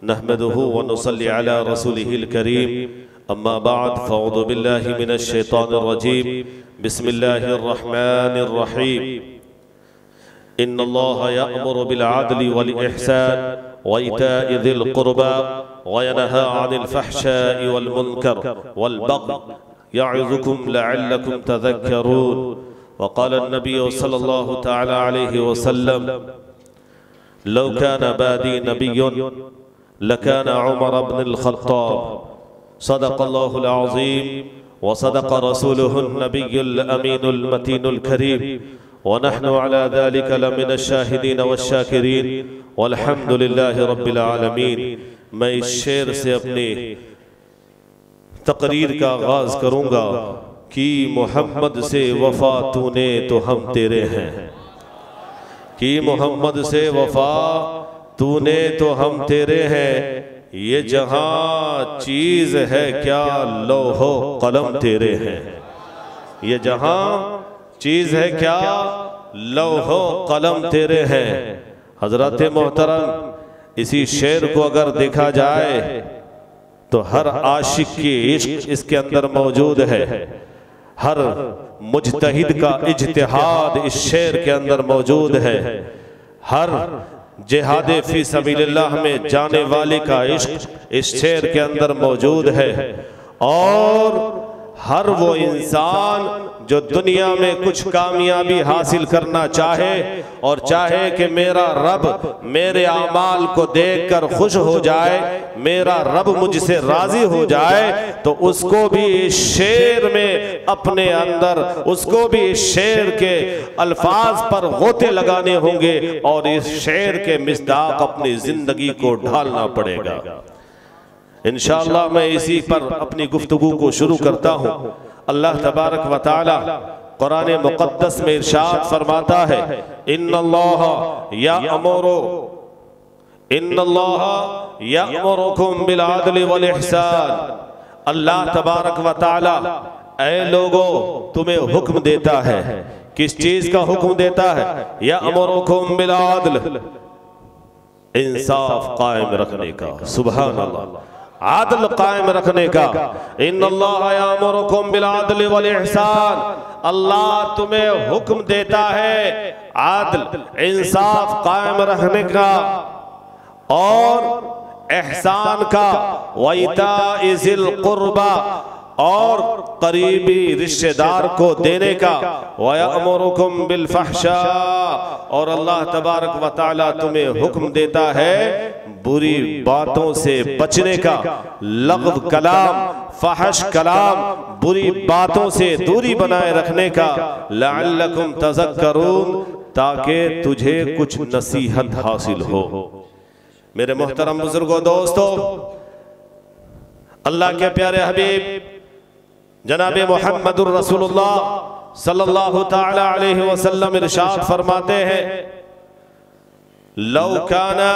नहमदुहु व नुसल्ली अला रसूलिहिल करीम अम्मा बाद फ़अऊज़ु बिल्लाहि मिनश शैतानिर रजीम बिस्मिल्लाहिर रहमानिर रहीम इन्नल्लाहा यअमुरु बिल अदलि वल इहसान व इताइ ज़िल क़ुरबा व यनहा अनिल फ़हशाइ वल मुनकर वल बग़य यअज़ुकुम लअल्लकुम तज़क्करून व क़ाल अन्नबी सल्लल्लाहु तआला अलैहि वसल्लम लौ कान बादी नबिय्युन लकान उमर इब्नुल ख़त्ताब सदक़ल्लाहुल अज़ीम व सदक़ रसूलुहुन नबियुल अमीनुल मतीनुल करीम व नहनु अला ज़ालिका लमिनश शाहिदीन वश्शाकिरीन वल्हम्दुलिल्लाहि रब्बिल आलमीन। मैं इस शेर से अपनी तकरीर का आगाज़ करूँगा कि मोहम्मद से वफ़ा तूने तो हम तेरे हैं, कि मोहम्मद से वफ़ा तूने तो हम तेरे हैं। ये जहां चीज है क्या लौहो कलम तेरे हैं, ये जहां चीज है क्या लौहो कलम तेरे हैं। हजरत मोहतरम इसी शेर को अगर देखा जाए तो हर आशिक की इश्क इसके अंदर मौजूद है, हर मुजतहिद का इज्तिहाद इस शेर के अंदर मौजूद है, हर जिहादे फी सबीलिल्लाह में जाने वाले का इश्क इस शेर के अंदर मौजूद है। और हर वो इंसान जो दुनिया में कुछ कामयाबी हासिल करना चाहे और चाहे कि मेरा रब मेरे आमाल को देखकर खुश हो जाए, मेरा रब मुझसे राजी हो जाए, तो उसको भी इस शेर में अपने अंदर, उसको भी इस शेर के अल्फाज पर गोते लगाने होंगे और इस शेर के मिस्दाक अपनी जिंदगी को ढालना पड़ेगा। इंशाअल्लाह मैं इसी पर अपनी गुफ्तगू को शुरू करता हूँ। अल्लाह तबारक व तआला कुरान मुक़द्दस में इरशाद फरमाता है इन्नल्लाहा यअमुरुकुम बिल अदलि वल इहसान। अल्लाह तबारक व तआला ऐ लोगों तुम्हें हुक्म देता है, किस चीज का हुक्म देता है? यअमुरुकुम बिल अदल, इंसाफ कायम रखने का। सुभान अल्लाह, आदल कायम रखने का। इन्नल्लाह यअमुरुकुम बिल अदलि वल इहसान, अल्लाह तुम्हें हुक्म देता है आदल इंसाफ कायम रखने का और एहसान का, व इताइ ज़िल क़ुरबा और करीबी रिश्तेदार को देने का, व यअमुरुकुम बिल फ़हशा और अल्लाह तबारक व तआला तुम्हें हुक्म देता है बुरी बातों से बचने का, लग़्व कलाम, फहश कलाम, बुरी बातों से दूरी बनाए रखने का। लअल्लकुम तज़क्करून, ताकि तुझे कुछ नसीहत हासिल हो। मेरे मोहतरम बुजुर्गों, दोस्तों, अल्लाह के प्यारे हबीब जनाब मुहम्मदुर रसूलुल्लाह सल्लल्लाहु तआला अलैहि वसल्लम इरशाद फरमाते हैं लौ काना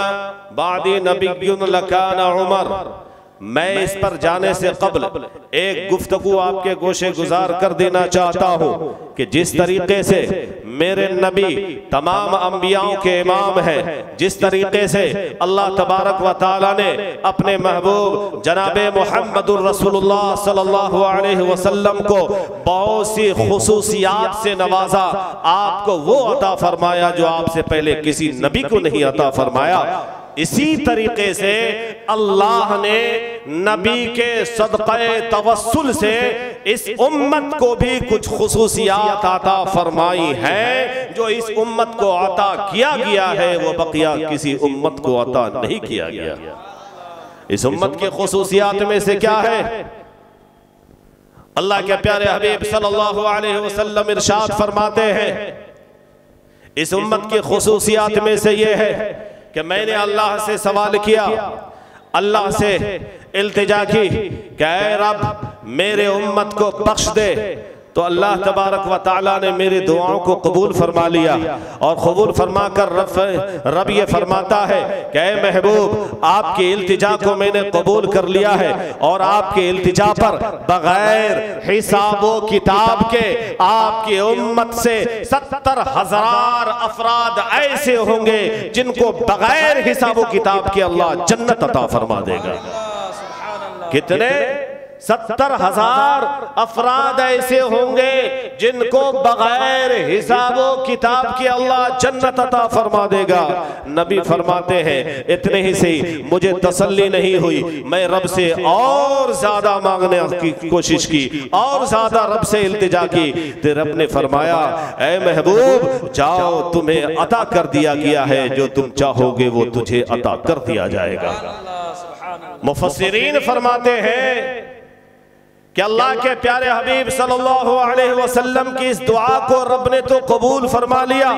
बादी नबिय्युन लकाना उमर। मैं इस पर जाने से कब्ल एक गुफ्तगू आपके गोशे गुजार कर देना चाहता हूँ कि जिस तरीके से मेरे नबी तमाम अंबियाओं के इमाम हैं, जिस तरीके से अल्लाह तबारक व तआला ने अपने महबूब जनाबे मुहम्मदुर रसूलुल्लाह सल्लल्लाहु अलैहि वसल्लम को बहुत सी खुसूसियात से नवाजा, आपको वो अता फरमाया जो आपसे पहले किसी नबी को नहीं अता फरमाया। इसी तरीके से अल्लाह ने नबी के सदक़े तवस्सुल से इस उम्मत को भी कुछ खुसूसियात अता फरमाई है जो इस उम्मत को अता किया गया है, वो बकिया किसी उम्मत को अता नहीं किया गया। इस उम्मत के खुसूसियात में से क्या है? अल्लाह के प्यारे हबीब सल्लल्लाहु अलैहि वसल्लम इरशाद फरमाते हैं इस उम्मत की खुसूसियात में से ये है कि मैंने अल्लाह से सवाल किया, अल्लाह से इल्तिजा की कि ऐ रब मेरे उम्मत को बख्श दे, तो अल्लाह तबारक व तआला ने मेरी दुआओं को कबूल फरमा लिया और कबूल फरमा कर रब ये फरमाता है कि ऐ महबूब, आपकी इल्तिजा को मैंने कबूल कर लिया है और आपके इल्तिजा पर बगैर हिसाबो किताब के आपकी उम्मत से 70,000 अफराद ऐसे होंगे जिनको बगैर हिसाबो किताब के अल्लाह जन्नत अता फरमा देगा। कितने? 70,000 अफराद ऐसे होंगे जिनको बगैर हिसाबो किताब के अल्लाह जन्नत अता फरमा देगा। नबी फरमाते हैं इतने ही सही मुझे तसल्ली नहीं हुई, मैं रब से और ज्यादा मांगने की कोशिश की और ज्यादा रब से इल्तिजा की, तो रब ने फरमाया ऐ महबूब जाओ, तुम्हें अता कर दिया गया है, जो तुम चाहोगे वो तुझे अता कर दिया जाएगा। मुफस्सिरीन फरमाते हैं कि अल्लाह के प्यारे हबीब सल्लल्लाहु अलैहि वसल्लम की इस दुआ को रब ने तो कबूल फरमा लिया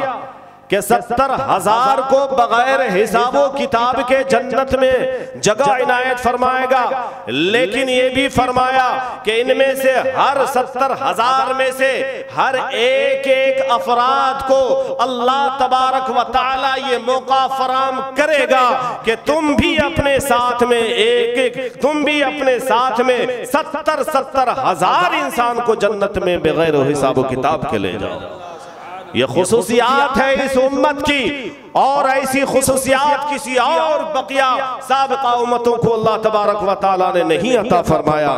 कि 70,000 को बगैर हिसाबो किताब के जन्नत में जगह इनायत फरमाएगा, लेकिन ये भी फरमाया कि इनमें से हर 70,000 में से हर एक अफराद को अल्लाह तबारक व तआला ये मौका फराम करेगा कि तुम भी अपने साथ में तुम भी अपने साथ में 70,000 इंसान को जन्नत में बगैर हिसाबो किताब के ले जाओ। ये खुसूसियात है इस उम्मत की, और ऐसी खुसूसियात किसी और बकिया साबिका उम्मतों को अल्लाह तबारक व तआला ने नहीं अता फरमाया।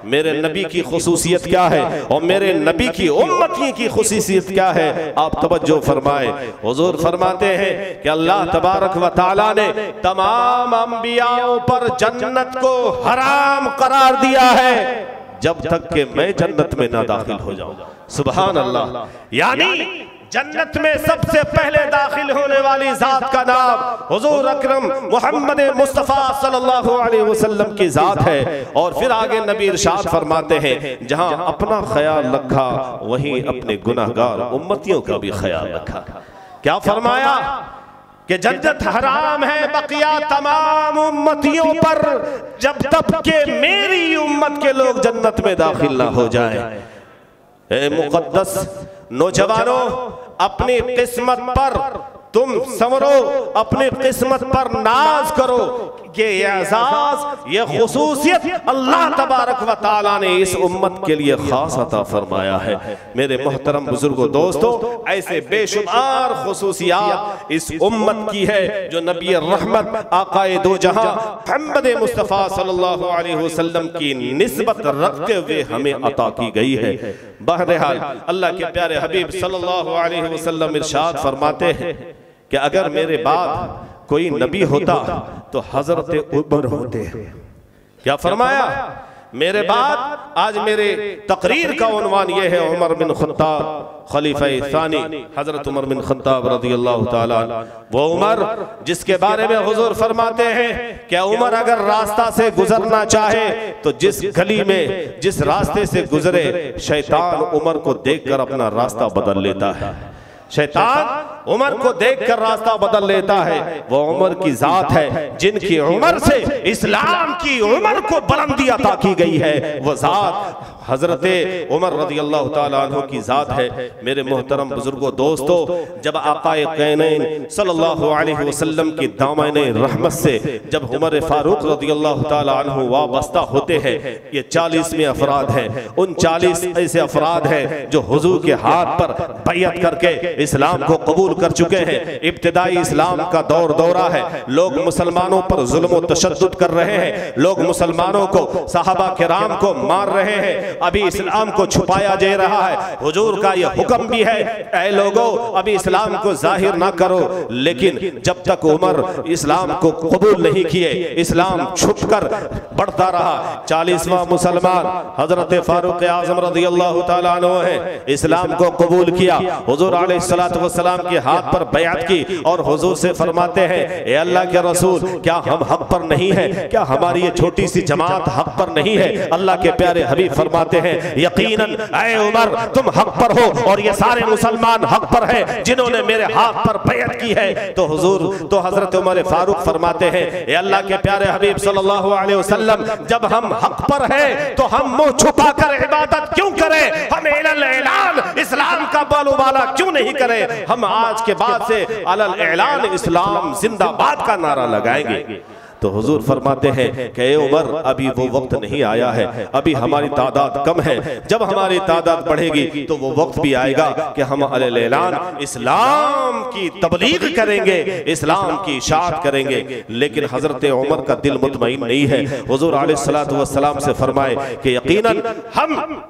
मेरे नबी की खुसूसियत क्या है और मेरे नबी की उम्मती की खुसूसियत क्या है, आप तवज्जो फरमाए। हुजूर फरमाते हैं कि अल्लाह तबारक व तआला ने तमाम अंबियाओं पर जन्नत को हराम करार दिया है जब तक कि मैं जन्नत में ना दाखिल हो जाऊं। सुभान अल्लाह। यानी जन्नत में सबसे पहले दाखिल होने वाली जात का नाम हुजूर अकरम मोहम्मद मुस्तफ़ा सल्लल्लाहु अलैहि वसल्लम की जात है। और फिर आगे नबी इरशाद फरमाते हैं जहां अपना ख्याल रखा वहीं अपने गुनाहगार उम्मतियों का भी ख्याल रखा। क्या फरमाया कि जन्नत हराम है बकिया तमाम उम्मतियों पर जब तक के मेरी उम्मत के लोग जन्नत में दाखिल ना हो जाए। ए मुक़द्दस नौजवानों, अपनी किस्मत पर तुम संवरो, अपनी किस्मत पर नाज करो। ये एजाज, ये खुसूसियत अल्लाह तबारक व तआला ने इस उम्मत के लिए खास अता फरमाया है। मेरे मोहतरम बुजुर्गों दोस्तों, ऐसे बेशुमार खुसूसियात इस उम्मत की है जो नबी रहमत आकाए दो जहां मोहम्मद मुस्तफ़ा सल्लल्लाहु अलैहि वसल्लम की निस्बत रखते हुए हमें अता की गई है। बहरहाल अल्लाह के प्यारे हबीब सल्लल्लाहु अलैहि वसल्लम इरशाद फरमाते हैं कि अगर मेरे बाद कोई नबी होता तो हजरत उमर होते। क्या फरमाया? मेरे बाद आज मेरे तकरीर का उन्वान यह है उमर बिन खत्ताब खलीफा सानी हजरत उमर बिन खत्ताब रज़ियल्लाहु ताला। वो उमर जिसके बारे में हुजूर फरमाते हैं कि उमर अगर रास्ता से गुजरना चाहे तो जिस गली में जिस रास्ते से गुजरे शैतान उमर को देखकर अपना रास्ता बदल लेता है। शैतान उमर को देखकर रास्ता बदल लेता है। वो उमर की जात है जिनकी उमर से इस्लाम की उमर को बुलंदी अता की गई है। वो जात हजरत उमर रज़ियल्लाहु ताला अन्हु की जात है। मेरे मोहतरम बुजुर्गों दोस्तों, जब आकाए कैनैन सल्लल्लाहु अलैहि वसल्लम की दामने रहमत से जब उमर फारूक रज़ियल्लाहु ताला अन्हु वाबस्ता होते हैं, ये 40वें अफराद हैं। उन 40 ऐसे अफराद हैं जो हुजूर के हाथ पर बैयत करके इस्लाम को कबूल कर चुके हैं। इब्तिदाई इस्लाम का दौरा है। लोग मुसलमानों पर जुल्म व तशद्दुद कर रहे हैं। लोग मुसलमानों को सहाबा किराम को मार रहे हैं। अभी इस्लाम को छुपाया जा रहा है। हुजूर का यह हुक्म भी है, ऐ लोगों अभी इस्लाम को जाहिर ना करो। लेकिन जब तक उमर इस्लाम को कबूल नहीं किए, इस्लाम छुपकर बढ़ता रहा। 40वां मुसलमान हजरत फारूक आज़म रज़ियल्लाहु ताला अन्हु है। इस्लाम को कबूल किया, हुजूर अलैहिस्सलातु वस्सलाम के हाथ पर बैअत की और हुजूर से फरमाते हैं, ए अल्लाह के रसूल, क्या हम हक पर नहीं है? क्या हमारी ये छोटी सी जमात हक पर नहीं है? अल्लाह के प्यारे हबीब फरमा फरमाते हैं यकीनन ऐ उमर तुम हक पर हो और ये सारे मुसलमान हक पर हैं जिन्होंने मेरे हाथ पर बैत की है। तो हुजूर तो हजरत उमर फारूक फरमाते हैं ए अल्लाह के प्यारे हबीब सल्लल्लाहु अलैहि वसल्लम, जब हम हक पर हैं तो हम मुंह छुपाकर इबादत क्यों करें? हम ऐलान इस्लाम का बोलबाला क्यों नहीं करें? हम आज के बाद से अलल ऐलान इस्लाम जिंदाबाद का नारा लगाएंगे। तो हुजूर फरमाते हैं कि ए उमर अभी वो वक्त नहीं आया है, अभी हमारी तादाद कम है, जब हमारी तादाद बढ़ेगी तो वो वक्त भी आएगा कि हम अलल ऐलान इस्लाम की तबलीग करेंगे, इस्लाम की इशाअत करेंगे। लेकिन हजरत उमर का दिल मुतमईन नहीं है। हुजूर अलैहिस्सलातु वस्सलाम से फरमाए कि यकीनन हम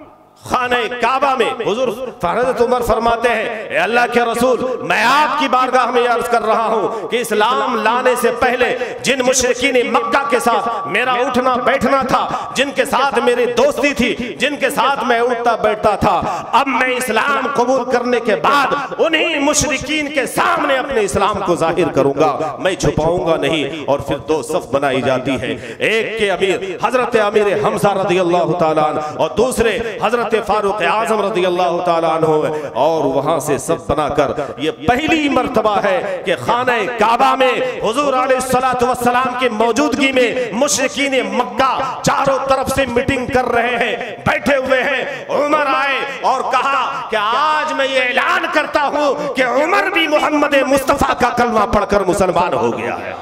खाने काबा में, हुजूर हज़रत उमर फरमाते हैं अल्लाह के रसूल मैं आपकी बारगाह में अर्ज कर रहा हूं कि इस्लाम लाने से पहले जिन मुशरिकीन मक्का के साथ मेरा उठना बैठना था, जिनके साथ मेरी दोस्ती थी, जिनके साथ मैं उठता बैठता था, अब मैं इस्लाम कबूल करने के बाद उन्हीं मुशरिकीन के सामने अपने इस्लाम को जाहिर करूंगा, मैं छुपाऊंगा नहीं। और फिर दो सफ बनाई जाती है, एक के अमीर हजरत अमीर हमजा रज़ियल्लाहु ताला अन्हु और दूसरे हजरत फारूक आजम रज़ियल्लाहु ताला अन्हु, और वहां से सब बनाकर ये पहली मर्तबा है कि खाने काबा में हुजूर अलैहिस्सलातु वस्सलाम की मौजूदगी में मुशरिकीन मक्का चारों तरफ से मीटिंग कर रहे हैं, बैठे हुए हैं। उमर आए और कहा कि आज मैं ये ऐलान करता हूं कि उमर भी मोहम्मद मुस्तफा का कलमा पढ़कर मुसलमान हो गया है,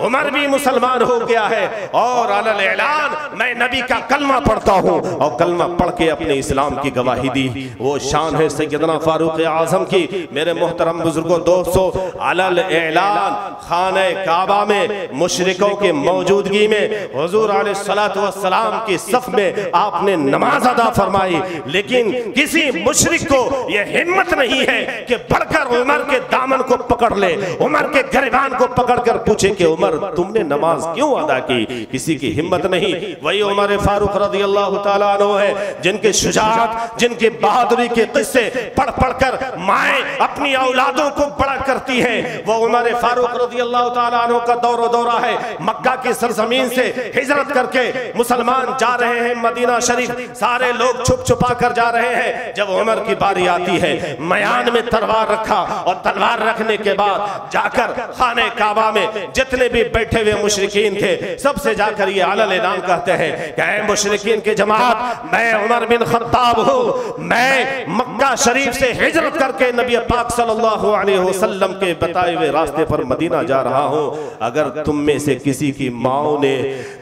उमर भी मुसलमान हो गया है और अलल ऐलान मैं नबी का कलमा पढ़ता हूँ। और कलमा पढ़ के अपने इस्लाम की गवाही दी। वो शान है सैयदना फारूक आजम की। मेरे मोहतरम बुजुर्गों दोस्तों, अलल ऐलान खाने काबा में मुशरिकों की मौजूदगी में हुजूर अलैहिस्सलातु वस्सलाम की सफ में आपने नमाज अदा फरमाई, लेकिन किसी मुशरिक को यह हिम्मत नहीं है कि बढ़कर उमर के दामन को पकड़ ले, उमर के गिरबान को पकड़कर पूछे कि उमर तुमने नमाज क्यों अदा की? किसी की हिम्मत नहीं। वही उमर फारूक रज़ियल्लाहु ताला अन्हु है जिनके शुजाअत, जिनके बहादुरी के किस्से पढ़ पढ़कर माएँ अपनी औलादों को बड़ा करती हैं। वो उमर फारूक रज़ियल्लाहु ताला अन्हु का दौरा है। मक्का की सरजमीन से हिजरत करके मुसलमान जा रहे हैं मदीना शरीफ, सारे लोग छुप छुपा कर जा रहे हैं। जब उमर की बारी आती है, मयान में तलवार रखा और तलवार रखने के बाद जाकर खाने काबा में जितने भी बैठे हुए मुशरिकीन थे सबसे जाकर ये अलल ऐलान कहते हैं कि ऐ मुशरिकीन की जमात, मैं उमर बिन खत्ताब हूँ, मैं मक्का शरीफ से हिजरत करके नबी पाक सल्लल्लाहु अलैहि वसल्लम के बताए हुए रास्ते पर मदीना जा रहा हूँ। अगर तुम में से किसी की माँ ने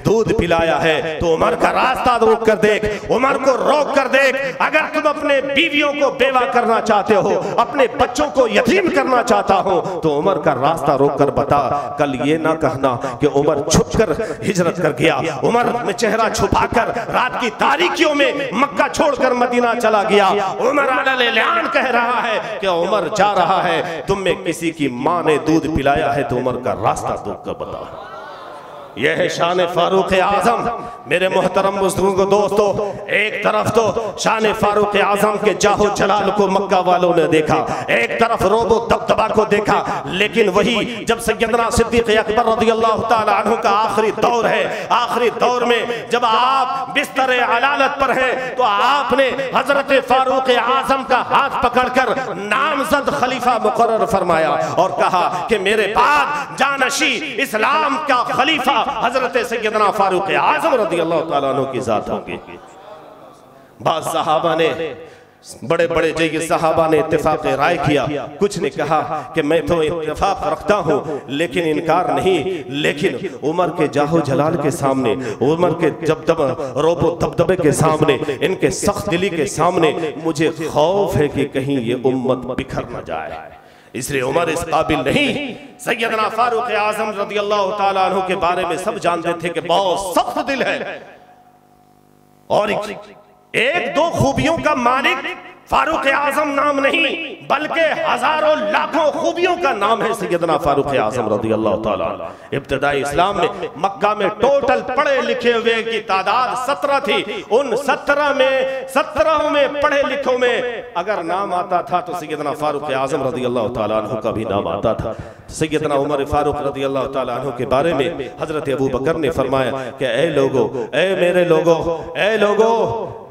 दूध पिलाया है तो उमर का रास्ता रोक कर देख, उमर को रोक कर देख। अगर तुम अपने बीवियों को बेवा करना चाहते हो, अपने बच्चों को यतीम करना चाहता हो तो उमर का रास्ता रोक कर बता। कल ये ना कहना कि उमर छुपकर हिजरत कर गया, उमर ने चेहरा छुपाकर रात की तारीकियों में मक्का छोड़कर मदीना चला गया। उमर अलल ऐलान कह रहा है कि उमर जा रहा है, तुम में किसी की मां ने दूध पिलाया है तो उमर का रास्ता रोक कर बताओ। यह है शान फारूक आजम। मेरे मोहतरम बुजुर्गों दोस्तों, एक तरफ तो शान फारूक आजम के जाहो जलाल को मक्का वालों ने देखा, एक तरफ रोबो दबदबा को देखा, लेकिन वही जब सैयदना सिद्दीक़ अकबर रज़ियल्लाहु ताला अन्हु का आखिरी दौर है, आखिरी दौर में जब आप बिस्तर अलालत पर हैं तो आपने हजरत फारूक आजम का हाथ पकड़कर नामजद खलीफा मुकर्रर फरमाया और कहा कि मेरे बाद जानशी इस्लाम का खलीफा हजरत सैयदना फारूक आजम रज़ियल्लाहु ताला अन्हु की जात होंगे। बाद सहाबा ने, बड़े बड़े जय सहाबा ने इत्तेफाक राय किया। कुछ ने कहा कि मैं तो इत्तेफाक रखता हूं लेकिन इनकार नहीं, लेकिन उमर के जाहो जलाल के सामने, उमर के रोबो दबदबे के सामने, इनके सख्त दिली के सामने मुझे खौफ है कि कहीं ये उम्मत बिखर न जाए, इसलिए उमर इस काबिल नहीं। सैयदना फारूक आजम रज़ियल्लाहु ताला अन्हु के बारे में सब जानते थे कि बहुत सख्त दिल है और एक दो खूबियों का मालिक फारूक आजम नाम नहीं बल्कि हजारों लाखों खूबियों का नाम है सैयदना फारूक आजम रज़ी अल्लाह ताला। इब्तिदाई इस्लाम में मक्का में टोटल पढ़े लिखे हुए की तादाद 17 थी। उन 17 में पढ़े लिखों में अगर नाम आता था तो सैयदना फारूक आजम रज़ी अल्लाह ताला अन्हु का भी नाम आता था। सैयदना उमर फारूक रज़ी अल्लाह ताला अन्हु के बारे में हजरत अबू बकर ने फरमाया कि ऐ लोगो, ऐ मेरे लोगो, ऐ लोगो,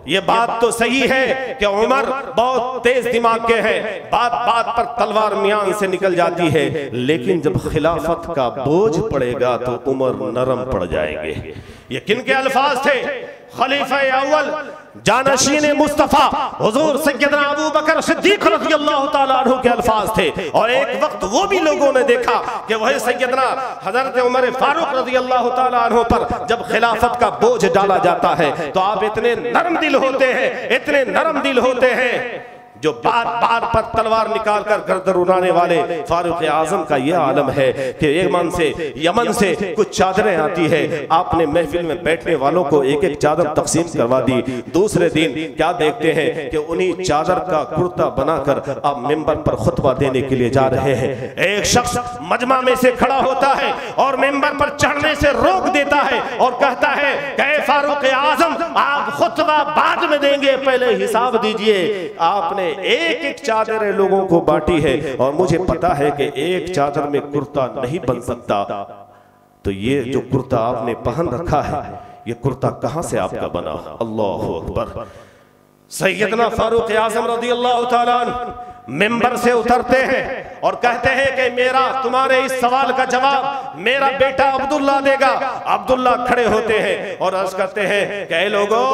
ये बात तो सही है कि उमर बहुत तेज दिमाग के हैं, बात बात पर तलवार मियान से निकल जाती है, लेकिन जब खिलाफत का बोझ पड़ेगा तो उमर नरम पड़ जाएंगे। ये किन के अल्फाज थे? खलीफा अव्वल जानशीन मुस्तफा हुजूर सैयदना अबू बकर सिद्दीक रज़ियल्लाहु ताला अन्हु के अल्फाज थे। और एक वक्त वो भी लोगों ने देखा कि वही सैयदना हजरत उमर फारूक रज़ियल्लाहु ताला अन्हु पर जब खिलाफत का बोझ डाला जाता है तो आप इतने नरम दिल होते हैं, इतने नरम दिल होते हैं, जो बार बार पर तलवार निकाल कर गर्दन उड़ाने वाले फारूक आजम का यह आलम है कि यमन से कुछ चादरें आती है, आपने महफिल में बैठने वालों को एक एक चादर तकसीम करवा दी। दूसरे दिन क्या देखते हैं कि उन्हीं चादर का कुर्ता बनाकर आप मिंबर पर खुतबा देने के लिए जा रहे हैं। एक शख्स मजमा में से खड़ा होता है और मिंबर पर चढ़ने से रोक देता है और कहता है कि फारूक आजम, आप खुतबा बाद में देंगे, पहले हिसाब दीजिए। आपने एक एक चादर लोगों को बांटी है और मुझे पता है कि एक चादर में कुर्ता नहीं बन सकता, तो ये जो कुर्ता आपने पहन रखा है ये कुर्ता कहां से आपका बना? अल्लाहु अकबर। सैयदना फारूक आजम रज़ियल्लाहु ताला अन्हु मिंबर से उतरते हैं और कहते हैं कि मेरा तुम्हारे इस सवाल का जवाब मेरा बेटा अब्दुल्ला देगा। अब्दुल्ला खड़े होते हैं और अर्ज करते हैं कि लोगों,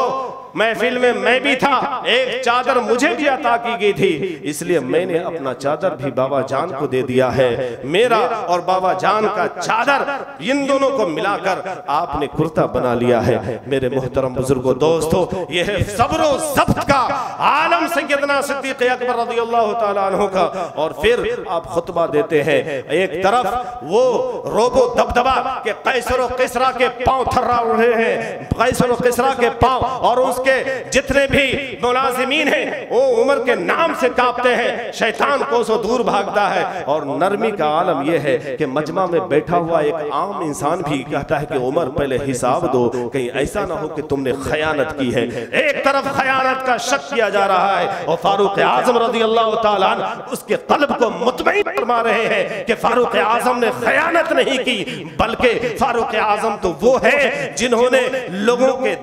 महफिल में मैं भी था, एक चादर मुझे भी अता की गई थी, इसलिए मैंने अपना चादर भी बाबा जान को दे दिया है। मेरा और बाबा जान का चादर, इन दोनों को मिलाकर आपने कुर्ता बना लिया है। मेरे मोहतरम बुजुर्गों, दोस्तों, यह है सब्र व ज़ब्त का आलम सैयदना सिद्दीक़ अकबर रज़ियल्लाहु ताला अन्हु का। और फिर आप खुतबा देते हैं, एक तरफ वो रोबो दबदबा के कैसर व किसरा के पांव थर्रा उड़े हैं, कैसर व किसरा के पांव, और उसके जितने भी मुलाजिमीन हैं वो उमर के नाम से कांपते हैं, शैतान को सो दूर भागता है। और नरमी का आलम यह है कि मजमा में बैठा हुआ एक आम इंसान भी कहता है कि उमर पहले हिसाब दो, कहीं ऐसा ना हो कि तुमने खयानत की है। एक तरफ खयानत का शक किया जा रहा है और फारूक आजम रज़ियल्लाहु ताला अन्हु उसके कल्ब को मुतमईन फरमा रहे हैं कि फारूक आजम ने खयानत नहीं की, बल्कि फारूक आजम तो वो है जिन्होंने लोगों के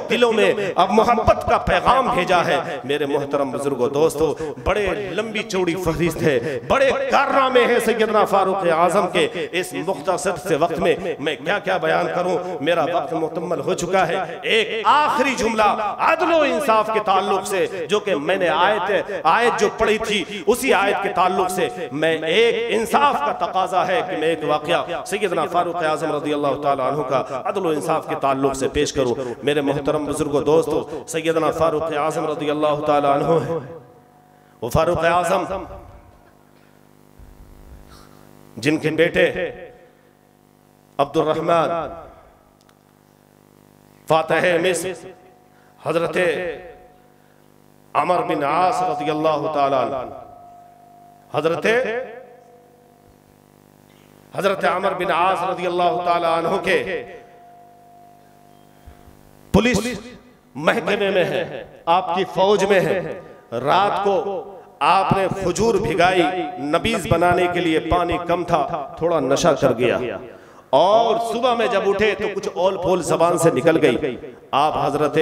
दिलों में अब मोहब्बत का पैगाम भेजा है। मेरे मोहतरम बुजुर्गों, दोस्तों, बड़े लंबी चौड़ी फहरिस्त है, बड़े कारनामे हैं सैयदना फारूक आजम के। इस मुख्तसर से वक्त में मैं क्या क्या बयान करूं, मेरा वक्त मुकम्मल हो चुका है। एक आखिरी जुमला अदल व इंसाफ के ताल्लुक से, जो कि मैंने आयत जो पढ़ी थी उसी आयत के ताल्लुक से मैं एक इंसाफ का तकाजा है कि मैं एक वाकया सैयदना फारूक आजम रज़ियल्लाहु ताला अन्हु का अदल व इंसाफ के ताल्लुक से पेश करूं। मेरे मोहतरम बुजुर्गों, दोस्तों, सैयदना फारूक आजम रज़ियल्लाहु ताला अन्हु है वो फारूक आजम जिनके बेटे अब्दुर्रहमान फातिह मिस्र हजरत अमर बिन आस रज़ियल्लाहु ताला हजरत अमर बिन आस रज़ियल्लाहु ताला अन्हु के पुलिस महकमे में है, आपकी फौज में है। रात को आपने खजूर भिगाई, नबीज बनाने के लिए पानी कम था, थोड़ा नशा कर गया और सुबह में जब उठे तो कुछ ओल पोल जबान से निकल गई। आप हजरत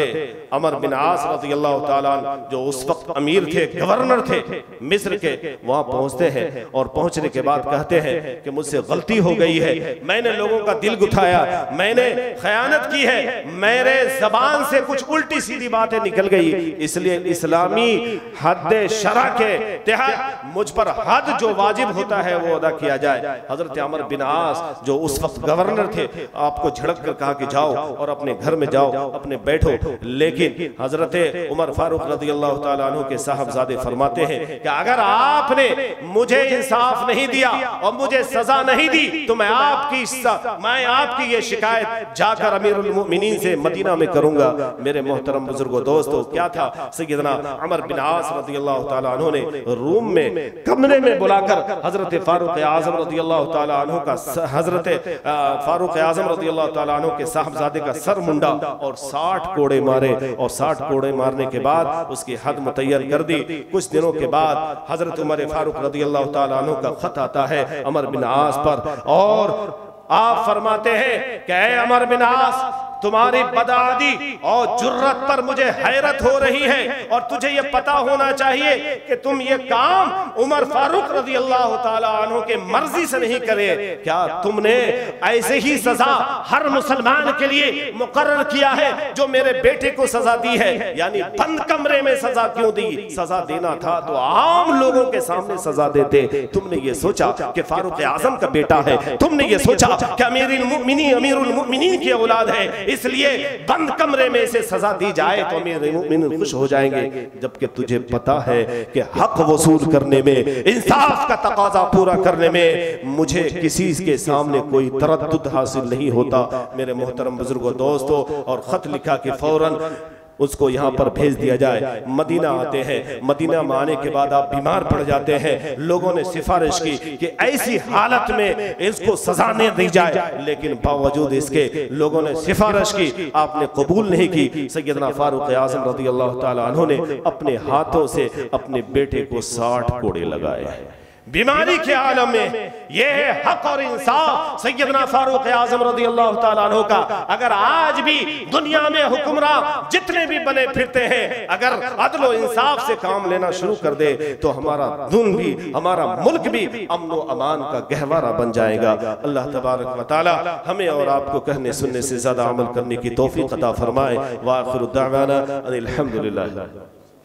अमर बिन आस रज़ियल्लाहु ताला जो उस वक्त अमीर थे, गवर्नर थे मिस्र के, वहां पहुंचते हैं और पहुंचने के बाद कहते हैं कि मुझसे गलती हो गई है, मैंने लोगों का दिल गुथाया, मैंने खयानत की है, मेरे जबान से कुछ उल्टी सीधी बातें निकल गई, इसलिए इस्लामी हद शरा के तहत मुझ पर हद जो वाजिब होता है वो अदा किया जाए। हजरत अमर बिन आस जो उस वक्त वक्त गवर्नर थे, आपको झड़क कर कहा कि जाओ और अपने घर में जाओ, अपने बैठो। लेकिन हजरत उमर फारूक रज़ी अल्लाह तआला अन्हु के साहबजादे फरमाते हैं कि अगर आपने मुझे इंसाफ नहीं दिया और मुझे सजा नहीं दी तो मैं आपकी ये शिकायत जाकर अमीरुल मोमिनीन से मदीना में करूंगा। मेरे मोहतरम बुजुर्गों दोस्तों, क्या था, सैयदना अमर बिन आस रज़ी अल्लाह तआला अन्हु ने रूम में कमरे में बुलाकर हजरत फारूक आज़म रज़ी अल्लाह तआला अन्हु का हजरत फारूक आज़म रज़ी अल्लाह तआला अन्हु के साहबजादे का सर मुंडा और 60 कोड़े मारे और 60 कोड़े मारने के बाद उसकी हद मुतय्यर कर दी। कुछ दिनों के बाद हजरत उमर फारूक रज़ी अल्लाह तआला अन्हु का खत आता है अमर बिन आस पर और आप फरमाते हैं कि ऐ अमर बिन आस, तुम्हारी बदादी और जुर्रत पर मुझे हैरत हो रही है और तुझे ये पता होना चाहिए कि तुम ये काम उमर फारूक रज़ी अल्लाह तआला अन्हु के मर्जी से नहीं करे। क्या तुमने ऐसे ही सजा हर मुसलमान के लिए मुकर्रर किया है जो मेरे बेटे को सजा दी है? यानी बंद कमरे में सजा क्यों दी? सजा देना था तो आम लोगों के सामने सजा देते। तुमने ये सोचा कि फारूक आजम का बेटा है, तुमने ये सोचा कि अमीरुल मोमिनीन की औलाद है, इसलिए बंद कमरे में इसे सजा दी जाए तो अमीरुल मोमिनीन खुश हो जाएंगे। जबकि तुझे पता है कि हक वसूल करने में, इंसाफ का तकाजा पूरा करने में मुझे किसी के सामने कोई तरद्दुद हासिल नहीं होता। मेरे मोहतरम बुजुर्गों दोस्तों, और खत लिखा कि फौरन उसको यहाँ पर भेज दिया जाए। मदीना आते हैं, मदीना में आने के बाद आप बीमार पड़ जाते हैं। लोगों ने सिफारिश की कि ऐसी हालत में इसको सजा नहीं दी जाए, लेकिन बावजूद इसके लोगों ने सिफारिश की, आपने कबूल नहीं की। सैयदना फारूक आज़म रज़ी अल्लाह तआला अन्हु ने अपने हाथों से अपने बेटे को 60 कोड़े लगाए। बीमारी के आलम में यह है हक और इंसाफ सैयदना फारूक आज़म रज़ी अल्लाह तआला अन्हु का। अगर आज भी दुनिया में हुक्मरान जितने भी बने फिरते हैं, अगर अदल और इंसाफ से काम लेना शुरू कर दे तो हमारा दुन भी, हमारा मुल्क भी अमन व अमान का गहवारा बन जाएगा। अल्लाह तबारक व तआला हमें और आपको कहने सुनने से ज्यादा अमल करने की तौफीक अता फरमाए। व आखिरु दावाना अनिल हम्दुलिल्लाह।